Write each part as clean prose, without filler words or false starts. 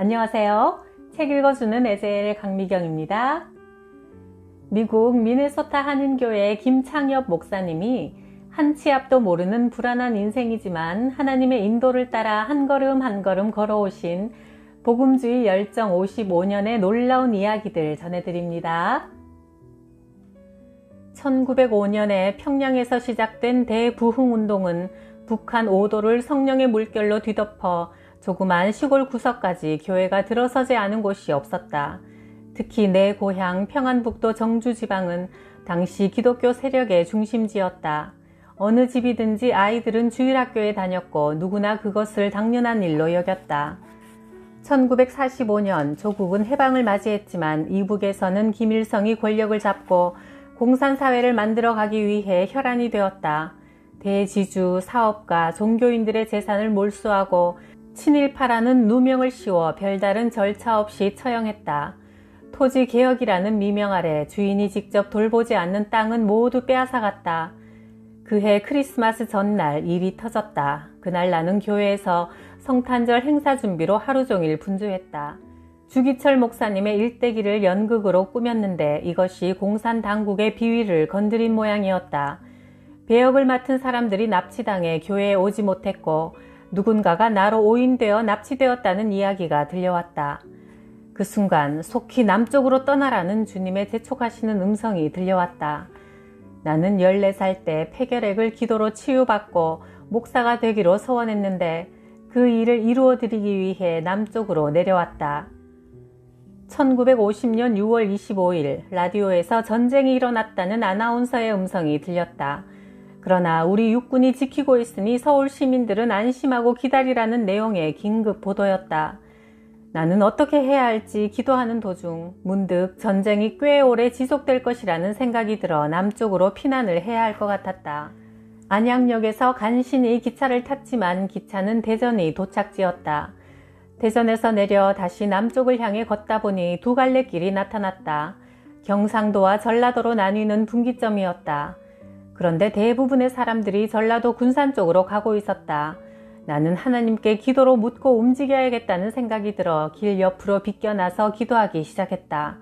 안녕하세요. 책 읽어주는 에제엘 강미경입니다. 미국 미네소타 한인교회 김창엽 목사님이 한 치 앞도 모르는 불안한 인생이지만 하나님의 인도를 따라 한 걸음 한 걸음 걸어오신 복음주의 열정 55년의 놀라운 이야기들 전해드립니다. 1905년에 평양에서 시작된 대부흥운동은 북한 5도를 성령의 물결로 뒤덮어 조그만 시골 구석까지 교회가 들어서지 않은 곳이 없었다. 특히 내 고향 평안북도 정주지방은 당시 기독교 세력의 중심지였다. 어느 집이든지 아이들은 주일학교에 다녔고 누구나 그것을 당연한 일로 여겼다. 1945년 조국은 해방을 맞이했지만 이북에서는 김일성이 권력을 잡고 공산사회를 만들어가기 위해 혈안이 되었다. 대지주, 사업가, 종교인들의 재산을 몰수하고 친일파라는 누명을 씌워 별다른 절차 없이 처형했다. 토지개혁이라는 미명 아래 주인이 직접 돌보지 않는 땅은 모두 빼앗아갔다. 그해 크리스마스 전날 일이 터졌다. 그날 나는 교회에서 성탄절 행사 준비로 하루 종일 분주했다. 주기철 목사님의 일대기를 연극으로 꾸몄는데 이것이 공산당국의 비위를 건드린 모양이었다. 배역을 맡은 사람들이 납치당해 교회에 오지 못했고 누군가가 나로 오인되어 납치되었다는 이야기가 들려왔다. 그 순간 속히 남쪽으로 떠나라는 주님의 재촉하시는 음성이 들려왔다. 나는 14살 때 폐결핵을 기도로 치유받고 목사가 되기로 소원했는데 그 일을 이루어드리기 위해 남쪽으로 내려왔다. 1950년 6월 25일 라디오에서 전쟁이 일어났다는 아나운서의 음성이 들렸다. 그러나 우리 육군이 지키고 있으니 서울 시민들은 안심하고 기다리라는 내용의 긴급 보도였다. 나는 어떻게 해야 할지 기도하는 도중 문득 전쟁이 꽤 오래 지속될 것이라는 생각이 들어 남쪽으로 피난을 해야 할 것 같았다. 안양역에서 간신히 기차를 탔지만 기차는 대전이 도착지였다. 대전에서 내려 다시 남쪽을 향해 걷다 보니 두 갈래 길이 나타났다. 경상도와 전라도로 나뉘는 분기점이었다. 그런데 대부분의 사람들이 전라도 군산 쪽으로 가고 있었다. 나는 하나님께 기도로 묻고 움직여야겠다는 생각이 들어 길 옆으로 비껴나서 기도하기 시작했다.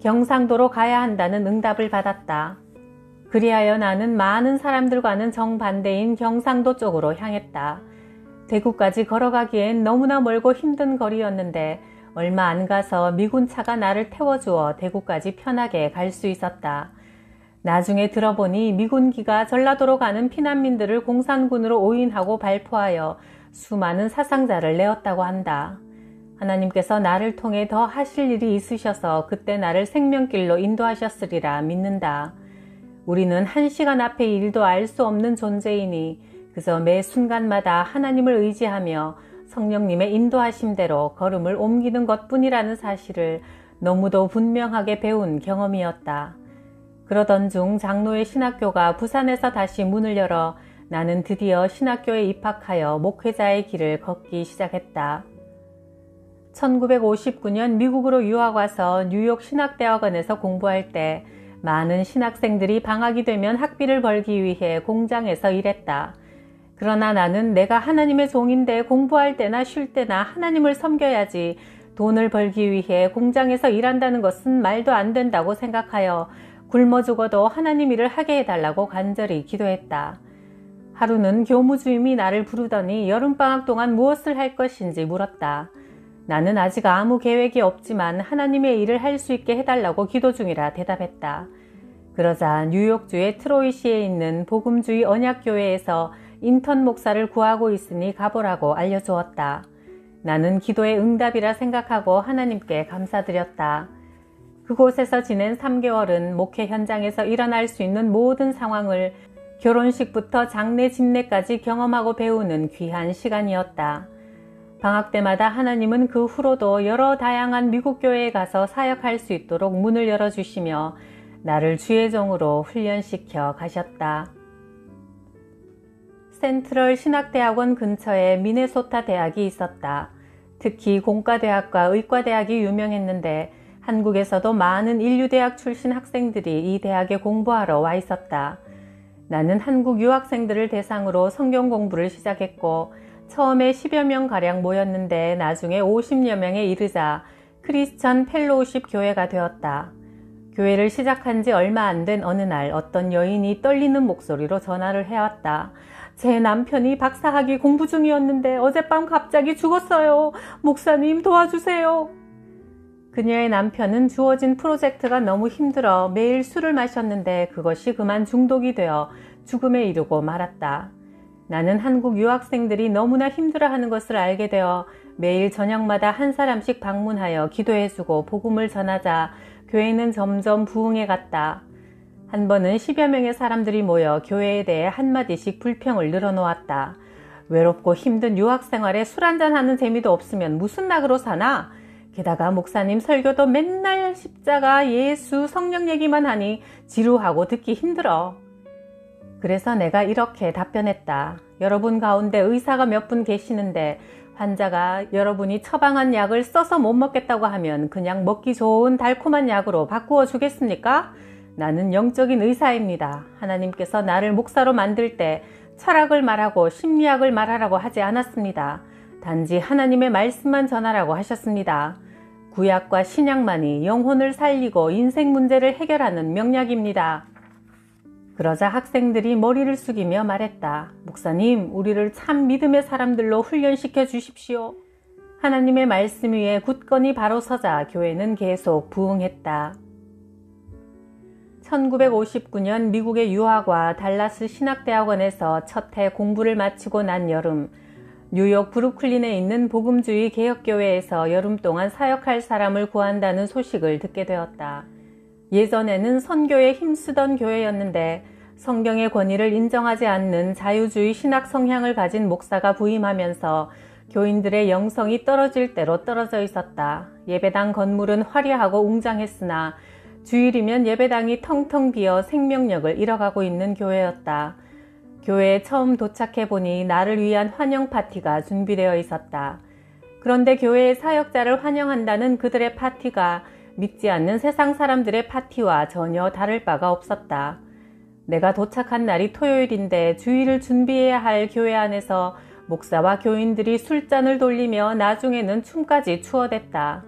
경상도로 가야 한다는 응답을 받았다. 그리하여 나는 많은 사람들과는 정반대인 경상도 쪽으로 향했다. 대구까지 걸어가기엔 너무나 멀고 힘든 거리였는데 얼마 안 가서 미군 차가 나를 태워주어 대구까지 편하게 갈 수 있었다. 나중에 들어보니 미군기가 전라도로 가는 피난민들을 공산군으로 오인하고 발포하여 수많은 사상자를 내었다고 한다. 하나님께서 나를 통해 더 하실 일이 있으셔서 그때 나를 생명길로 인도하셨으리라 믿는다. 우리는 한 시간 앞의 일도 알 수 없는 존재이니 그저 매 순간마다 하나님을 의지하며 성령님의 인도하심대로 걸음을 옮기는 것뿐이라는 사실을 너무도 분명하게 배운 경험이었다. 그러던 중 장로의 신학교가 부산에서 다시 문을 열어 나는 드디어 신학교에 입학하여 목회자의 길을 걷기 시작했다. 1959년 미국으로 유학 와서 뉴욕 신학대학원에서 공부할 때 많은 신학생들이 방학이 되면 학비를 벌기 위해 공장에서 일했다. 그러나 나는 내가 하나님의 종인데 공부할 때나 쉴 때나 하나님을 섬겨야지 돈을 벌기 위해 공장에서 일한다는 것은 말도 안 된다고 생각하여 굶어 죽어도 하나님 일을 하게 해달라고 간절히 기도했다. 하루는 교무주임이 나를 부르더니 여름방학 동안 무엇을 할 것인지 물었다. 나는 아직 아무 계획이 없지만 하나님의 일을 할 수 있게 해달라고 기도 중이라 대답했다. 그러자 뉴욕주의 트로이시에 있는 복음주의 언약교회에서 인턴 목사를 구하고 있으니 가보라고 알려주었다. 나는 기도의 응답이라 생각하고 하나님께 감사드렸다. 그곳에서 지낸 3개월은 목회 현장에서 일어날 수 있는 모든 상황을 결혼식부터 장례 집례까지 경험하고 배우는 귀한 시간이었다. 방학 때마다 하나님은 그 후로도 여러 다양한 미국 교회에 가서 사역할 수 있도록 문을 열어주시며 나를 주의 종으로 훈련시켜 가셨다. 센트럴 신학대학원 근처에 미네소타 대학이 있었다. 특히 공과대학과 의과대학이 유명했는데 한국에서도 많은 인류대학 출신 학생들이 이 대학에 공부하러 와 있었다. 나는 한국 유학생들을 대상으로 성경 공부를 시작했고 처음에 10여 명가량 모였는데 나중에 50여 명에 이르자 크리스천 펠로우십 교회가 되었다. 교회를 시작한 지 얼마 안 된 어느 날 어떤 여인이 떨리는 목소리로 전화를 해왔다. 제 남편이 박사학위 공부 중이었는데 어젯밤 갑자기 죽었어요. 목사님 도와주세요. 그녀의 남편은 주어진 프로젝트가 너무 힘들어 매일 술을 마셨는데 그것이 그만 중독이 되어 죽음에 이르고 말았다. 나는 한국 유학생들이 너무나 힘들어하는 것을 알게 되어 매일 저녁마다 한 사람씩 방문하여 기도해주고 복음을 전하자 교회는 점점 부흥해 갔다. 한 번은 10여 명의 사람들이 모여 교회에 대해 한마디씩 불평을 늘어놓았다. 외롭고 힘든 유학생활에 술 한잔하는 재미도 없으면 무슨 낙으로 사나? 게다가 목사님 설교도 맨날 십자가, 예수, 성령 얘기만 하니 지루하고 듣기 힘들어. 그래서 내가 이렇게 답변했다. 여러분 가운데 의사가 몇 분 계시는데 환자가 여러분이 처방한 약을 써서 못 먹겠다고 하면 그냥 먹기 좋은 달콤한 약으로 바꾸어 주겠습니까? 나는 영적인 의사입니다. 하나님께서 나를 목사로 만들 때 철학을 말하고 심리학을 말하라고 하지 않았습니다. 단지 하나님의 말씀만 전하라고 하셨습니다. 구약과 신약만이 영혼을 살리고 인생 문제를 해결하는 명약입니다. 그러자 학생들이 머리를 숙이며 말했다. 목사님, 우리를 참 믿음의 사람들로 훈련시켜 주십시오. 하나님의 말씀 위에 굳건히 바로 서자 교회는 계속 부흥했다. 1959년 미국의 유학과 달라스 신학대학원에서 첫 해 공부를 마치고 난 여름, 뉴욕 브루클린에 있는 복음주의 개혁교회에서 여름 동안 사역할 사람을 구한다는 소식을 듣게 되었다. 예전에는 선교에 힘쓰던 교회였는데 성경의 권위를 인정하지 않는 자유주의 신학 성향을 가진 목사가 부임하면서 교인들의 영성이 떨어질 대로 떨어져 있었다. 예배당 건물은 화려하고 웅장했으나 주일이면 예배당이 텅텅 비어 생명력을 잃어가고 있는 교회였다. 교회에 처음 도착해 보니 나를 위한 환영 파티가 준비되어 있었다. 그런데 교회의 사역자를 환영한다는 그들의 파티가 믿지 않는 세상 사람들의 파티와 전혀 다를 바가 없었다. 내가 도착한 날이 토요일인데 주일을 준비해야 할 교회 안에서 목사와 교인들이 술잔을 돌리며 나중에는 춤까지 추어댔다.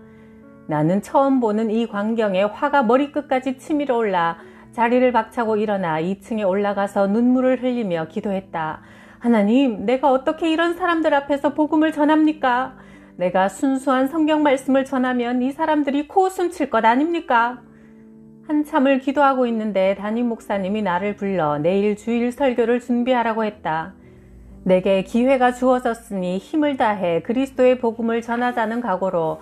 나는 처음 보는 이 광경에 화가 머리끝까지 치밀어 올라 자리를 박차고 일어나 2층에 올라가서 눈물을 흘리며 기도했다. 하나님, 내가 어떻게 이런 사람들 앞에서 복음을 전합니까? 내가 순수한 성경 말씀을 전하면 이 사람들이 코웃음 칠 것 아닙니까? 한참을 기도하고 있는데 담임 목사님이 나를 불러 내일 주일 설교를 준비하라고 했다. 내게 기회가 주어졌으니 힘을 다해 그리스도의 복음을 전하자는 각오로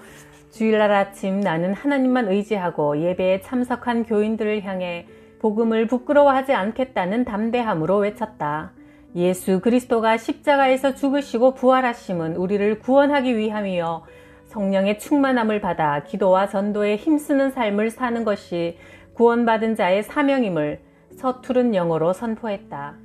주일날 아침 나는 하나님만 의지하고 예배에 참석한 교인들을 향해 복음을 부끄러워하지 않겠다는 담대함으로 외쳤다. 예수 그리스도가 십자가에서 죽으시고 부활하심은 우리를 구원하기 위함이요 성령의 충만함을 받아 기도와 전도에 힘쓰는 삶을 사는 것이 구원받은 자의 사명임을 서투른 영어로 선포했다.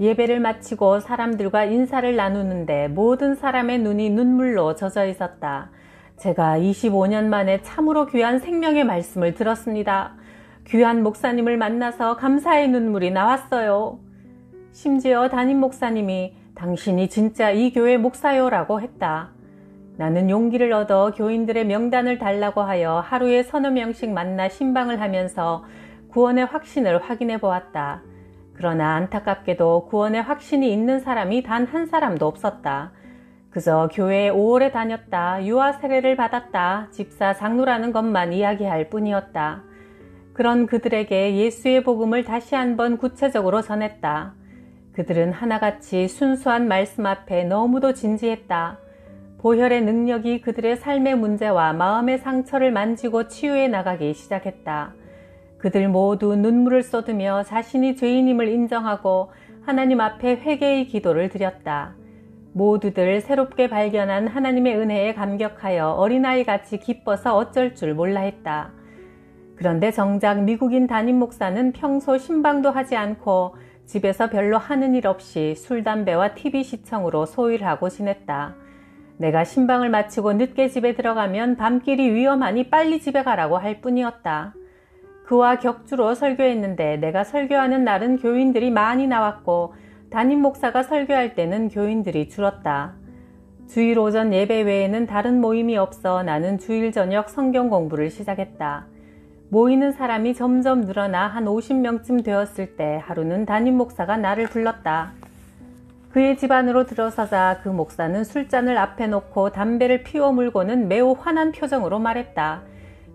예배를 마치고 사람들과 인사를 나누는데 모든 사람의 눈이 눈물로 젖어 있었다. 제가 25년 만에 참으로 귀한 생명의 말씀을 들었습니다. 귀한 목사님을 만나서 감사의 눈물이 나왔어요. 심지어 담임 목사님이 당신이 진짜 이 교회 목사요 라고 했다. 나는 용기를 얻어 교인들의 명단을 달라고 하여 하루에 서너 명씩 만나 신방을 하면서 구원의 확신을 확인해 보았다. 그러나 안타깝게도 구원의 확신이 있는 사람이 단 한 사람도 없었다. 그저 교회에 5월에 다녔다, 유아 세례를 받았다, 집사 장로라는 것만 이야기할 뿐이었다. 그런 그들에게 예수의 복음을 다시 한번 구체적으로 전했다. 그들은 하나같이 순수한 말씀 앞에 너무도 진지했다. 보혈의 능력이 그들의 삶의 문제와 마음의 상처를 만지고 치유해 나가기 시작했다. 그들 모두 눈물을 쏟으며 자신이 죄인임을 인정하고 하나님 앞에 회개의 기도를 드렸다. 모두들 새롭게 발견한 하나님의 은혜에 감격하여 어린아이같이 기뻐서 어쩔 줄 몰라 했다. 그런데 정작 미국인 담임 목사는 평소 신방도 하지 않고 집에서 별로 하는 일 없이 술, 담배와 TV 시청으로 소일하고 지냈다. 내가 신방을 마치고 늦게 집에 들어가면 밤길이 위험하니 빨리 집에 가라고 할 뿐이었다. 그와 격주로 설교했는데 내가 설교하는 날은 교인들이 많이 나왔고 담임 목사가 설교할 때는 교인들이 줄었다. 주일 오전 예배 외에는 다른 모임이 없어 나는 주일 저녁 성경 공부를 시작했다. 모이는 사람이 점점 늘어나 한 50명쯤 되었을 때 하루는 담임 목사가 나를 불렀다. 그의 집 안으로 들어서자 그 목사는 술잔을 앞에 놓고 담배를 피워 물고는 매우 화난 표정으로 말했다.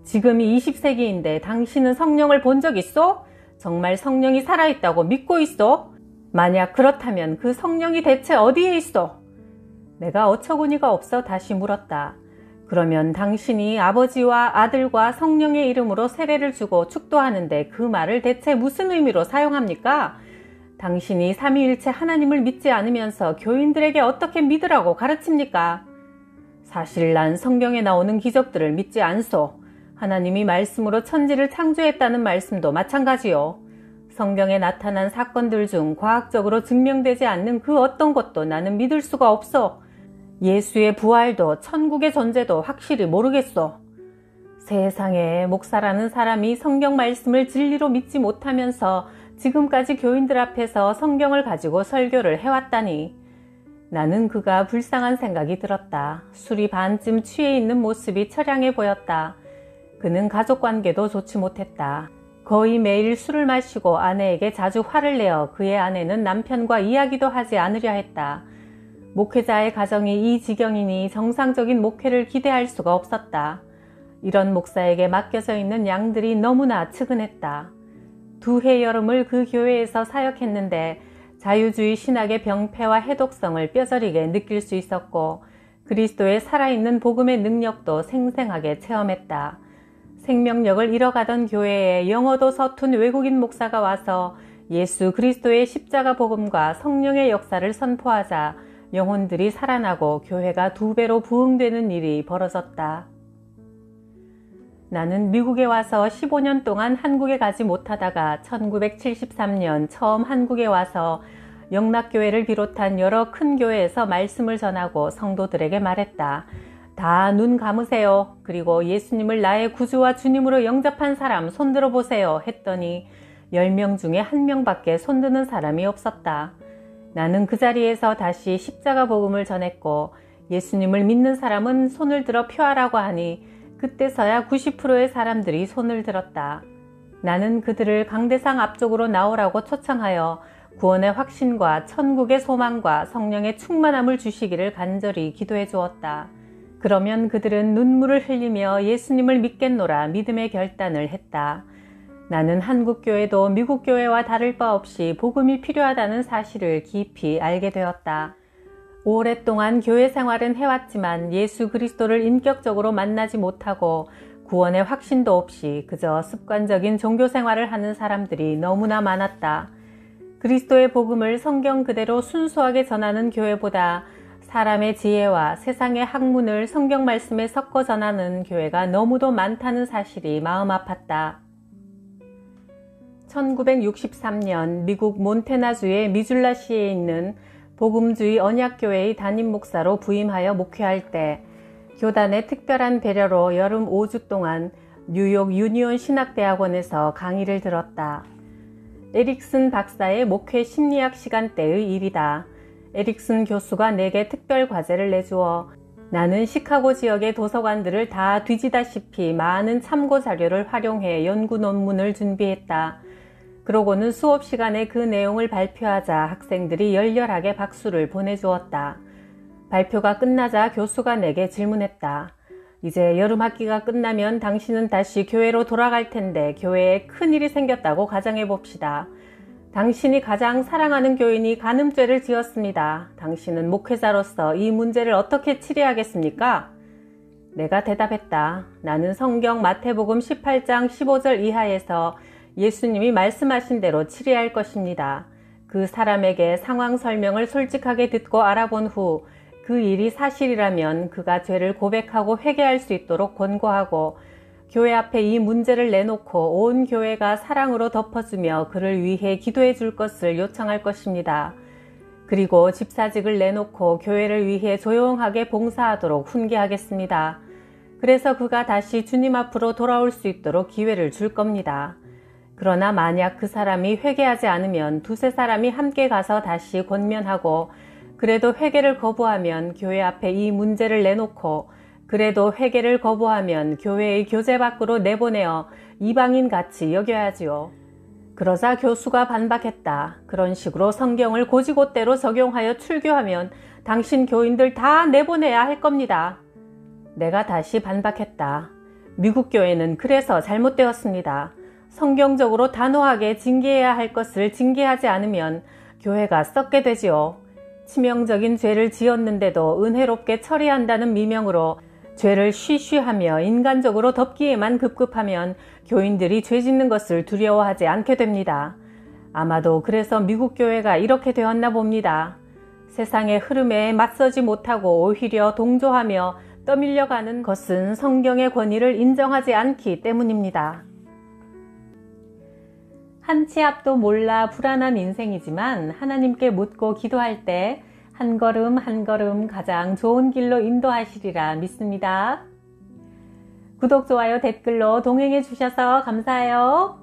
지금이 20세기인데 당신은 성령을 본 적 있어? 정말 성령이 살아있다고 믿고 있어? 만약 그렇다면 그 성령이 대체 어디에 있어? 내가 어처구니가 없어 다시 물었다. 그러면 당신이 아버지와 아들과 성령의 이름으로 세례를 주고 축도하는데 그 말을 대체 무슨 의미로 사용합니까? 당신이 삼위일체 하나님을 믿지 않으면서 교인들에게 어떻게 믿으라고 가르칩니까? 사실 난 성경에 나오는 기적들을 믿지 않소. 하나님이 말씀으로 천지를 창조했다는 말씀도 마찬가지요. 성경에 나타난 사건들 중 과학적으로 증명되지 않는 그 어떤 것도 나는 믿을 수가 없어. 예수의 부활도 천국의 존재도 확실히 모르겠소. 세상에, 목사라는 사람이 성경 말씀을 진리로 믿지 못하면서 지금까지 교인들 앞에서 성경을 가지고 설교를 해왔다니. 나는 그가 불쌍한 생각이 들었다. 술이 반쯤 취해 있는 모습이 처량해 보였다. 그는 가족관계도 좋지 못했다. 거의 매일 술을 마시고 아내에게 자주 화를 내어 그의 아내는 남편과 이야기도 하지 않으려 했다. 목회자의 가정이 이 지경이니 정상적인 목회를 기대할 수가 없었다. 이런 목사에게 맡겨져 있는 양들이 너무나 측은했다. 2해 여름을 그 교회에서 사역했는데 자유주의 신학의 병폐와 해독성을 뼈저리게 느낄 수 있었고 그리스도의 살아있는 복음의 능력도 생생하게 체험했다. 생명력을 잃어가던 교회에 영어도 서툰 외국인 목사가 와서 예수 그리스도의 십자가 복음과 성령의 역사를 선포하자 영혼들이 살아나고 교회가 2배로 부흥되는 일이 벌어졌다. 나는 미국에 와서 15년 동안 한국에 가지 못하다가 1973년 처음 한국에 와서 영락교회를 비롯한 여러 큰 교회에서 말씀을 전하고 성도들에게 말했다. 다 눈 감으세요. 그리고 예수님을 나의 구주와 주님으로 영접한 사람 손들어 보세요. 했더니 10명 중에 1명밖에 손드는 사람이 없었다. 나는 그 자리에서 다시 십자가 복음을 전했고 예수님을 믿는 사람은 손을 들어 표하라고 하니 그때서야 90%의 사람들이 손을 들었다. 나는 그들을 강대상 앞쪽으로 나오라고 초청하여 구원의 확신과 천국의 소망과 성령의 충만함을 주시기를 간절히 기도해 주었다. 그러면 그들은 눈물을 흘리며 예수님을 믿겠노라 믿음의 결단을 했다. 나는 한국 교회도 미국 교회와 다를 바 없이 복음이 필요하다는 사실을 깊이 알게 되었다. 오랫동안 교회 생활은 해왔지만 예수 그리스도를 인격적으로 만나지 못하고 구원의 확신도 없이 그저 습관적인 종교 생활을 하는 사람들이 너무나 많았다. 그리스도의 복음을 성경 그대로 순수하게 전하는 교회보다 사람의 지혜와 세상의 학문을 성경 말씀에 섞어 전하는 교회가 너무도 많다는 사실이 마음 아팠다. 1963년 미국 몬태나주의 미줄라시에 있는 복음주의 언약교회의 담임 목사로 부임하여 목회할 때 교단의 특별한 배려로 여름 5주 동안 뉴욕 유니온 신학대학원에서 강의를 들었다. 에릭슨 박사의 목회 심리학 시간대의 일이다. 에릭슨 교수가 내게 특별 과제를 내주어 나는 시카고 지역의 도서관들을 다 뒤지다시피 많은 참고 자료를 활용해 연구 논문을 준비했다. 그러고는 수업 시간에 그 내용을 발표하자 학생들이 열렬하게 박수를 보내주었다. 발표가 끝나자 교수가 내게 질문했다. 이제 여름 학기가 끝나면 당신은 다시 교회로 돌아갈 텐데 교회에 큰일이 생겼다고 가정해 봅시다. 당신이 가장 사랑하는 교인이 간음죄를 지었습니다. 당신은 목회자로서 이 문제를 어떻게 치료하겠습니까? 내가 대답했다. 나는 성경 마태복음 18장 15절 이하에서 예수님이 말씀하신 대로 치료할 것입니다. 그 사람에게 상황 설명을 솔직하게 듣고 알아본 후 그 일이 사실이라면 그가 죄를 고백하고 회개할 수 있도록 권고하고 교회 앞에 이 문제를 내놓고 온 교회가 사랑으로 덮어주며 그를 위해 기도해 줄 것을 요청할 것입니다. 그리고 집사직을 내놓고 교회를 위해 조용하게 봉사하도록 훈계하겠습니다. 그래서 그가 다시 주님 앞으로 돌아올 수 있도록 기회를 줄 겁니다. 그러나 만약 그 사람이 회개하지 않으면 2-3 사람이 함께 가서 다시 권면하고 그래도 회개를 거부하면 교회 앞에 이 문제를 내놓고 그래도 회개를 거부하면 교회의 교재 밖으로 내보내어 이방인같이 여겨야지요. 그러자 교수가 반박했다. 그런 식으로 성경을 고지고대로 적용하여 출교하면 당신 교인들 다 내보내야 할 겁니다. 내가 다시 반박했다. 미국 교회는 그래서 잘못되었습니다. 성경적으로 단호하게 징계해야 할 것을 징계하지 않으면 교회가 썩게 되지요. 치명적인 죄를 지었는데도 은혜롭게 처리한다는 미명으로 죄를 쉬쉬하며 인간적으로 덮기에만 급급하면 교인들이 죄 짓는 것을 두려워하지 않게 됩니다. 아마도 그래서 미국 교회가 이렇게 되었나 봅니다. 세상의 흐름에 맞서지 못하고 오히려 동조하며 떠밀려가는 것은 성경의 권위를 인정하지 않기 때문입니다. 한 치 앞도 몰라 불안한 인생이지만 하나님께 묻고 기도할 때 한 걸음 한 걸음 가장 좋은 길로 인도하시리라 믿습니다. 구독, 좋아요, 댓글로 동행해 주셔서 감사해요.